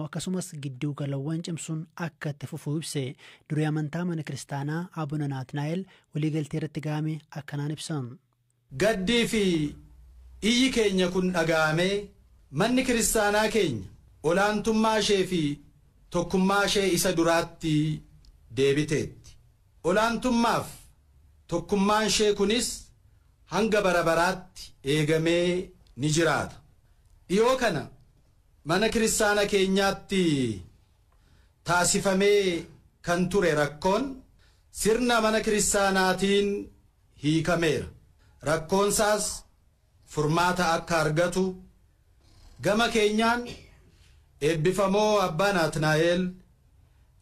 akkasumas gidduu galawwan cimsuun akka itti fufuu ibse. Durii amantaa mana kiristaanaa Abuna Naatnaa'el waliigaltee irratti ga'ame akkanaan ibsan. Gaddii fi iyyi keenya kun dhaga'amee manni kiristaanaa keenya olaantummaa ishee fi tokkummaa ishee isa duraatti deebiteetti. Olaantummaaf tokkummaan ishee kunis hanga bara baraatti eegamee ni jiraata. Dhiyoo kana mana kiristaana keenyaatti taasifamee kan ture rakkoon sirna mana kiristaanaatiin hiikameera. Rakkoonsaas furmaata akka argatu gama keenyaan eebbifamoo abbaa Naatnaa'el,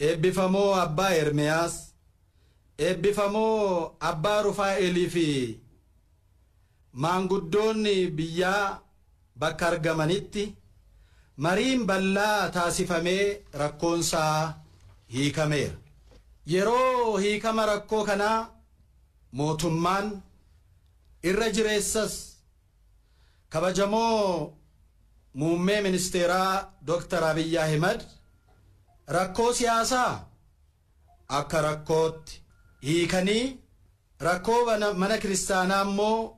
eebbifamoo abbaa Ermiyaas, eebbifamoo abbaa Rufaa'elii fi maanguddoonni biyyaa bakka argamanitti mariin bal'aa taasifamee rakkoonsaa hiikameera. Yeroo hiikama rakkoo kanaa mootummaan irra jireessas kabajamoo muummee ministeeraa Dr. Abiy Ahmed rakkoo siyaasaa akka rakkootti hiikanii rakkoo mana kiristaanaa immoo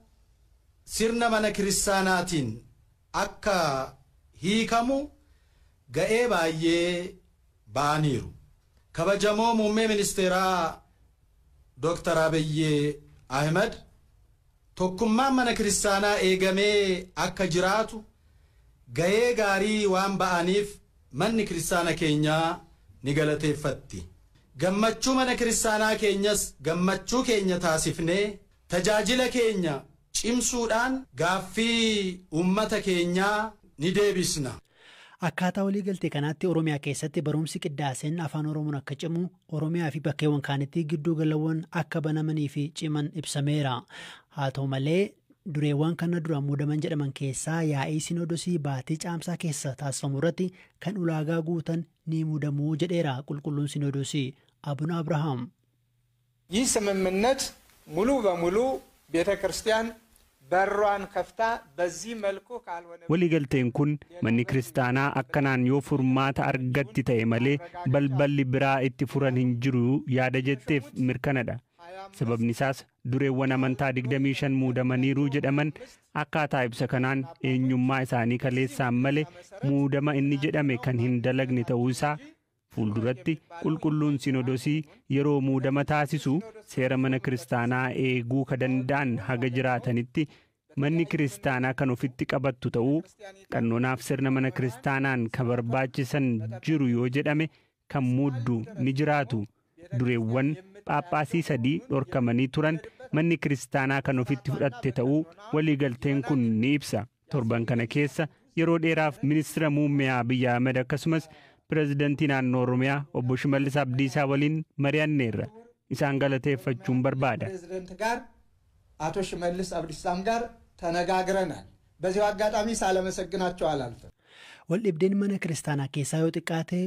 sirna mana kiristaanaatiin akka hiikamu ga'ee baay'ee ba'aniiru. Kabajamoo muummee ministeeraa Dr. Abiy Ahmed tokkummaan mana kiristaanaa eegamee akka jiraatu ga'ee gaarii waan ba'aniif manni kiristaana keenyaa ni galateeffatti. Gammachuu mana kiristaanaa keenyas gammachuu keenya taasifnee tajaajila keenya cimsuudhaan gaaffii uummata keenyaa ni deebisna. Akkaataa waliigaltee kanaatti Oromiyaa keessatti barumsi qiddaaseen afaan Oromoon akka cimu Oromiyaa fi bakkeewwan kaanitti gidduu galawwan akka banamanii fi ciman ibsameera. Haa ta'u malee dureewwan kana dura muudaman jedhaman keessaa yaa'ii Sinoodosii baatii caamsaa keessa taasifamu irratti kan ulaagaa guutan ni muudamuu jedheera qulqulluun Sinoodosii Abuna Abrahaam. ይህ ስምምነት ሙሉ በሙሉ ቤተክርስቲያን በሯን ከፍታ በዚህ መልኩ ካልሆነ waliigalteen kun manni kiristaanaa akkanaan yoo furmaata argatti ta'e malee balballi biraa itti furan hin jiru yaada jetteef mirkanadha. Sababni isaas dureewwan amantaa 25 muudamaniiru jedhaman akkaataa ibsa kanaan eenyummaa isaanii kaleessaan malee muudama inni jedhame kan hin dalagne ta'uu isaa fuulduratti qulqulluun Sinoodosii yeroo muudama taasisu seera mana kiristaanaa eeguu ka danda'an haga jiraatanitti manni kiristaanaa kan ofitti qabattu ta'uu qannoonaaf sirna mana kiristaanaan ka barbaachisan jiru yoo jedhame kan muuddu ni jiraatu. Dureewwan Phaaphaasii 3 dhorkamanii turan manni kiristaanaa kan ofitti fudhatte ta'uu waliigalteen kun ni ibsa. Torban kana keessa yeroo dheeraaf ministeera muummee Abiy Ahmed akkasumas pirezidantii naannoo Oromiyaa obbo Shimallis Abdiisaa waliin mari'anneerra. Isaan galateeffachuun barbaada. ፕሬዝዳንት ጋር አቶ ሽመልስ አብዲሳም ጋር ተነጋግረናል። በዚህ አጋጣሚ ሳላመሰግናቸው አላልፍም። Waldhibdeen mana kiristaanaa keessaa yoo xiqqaate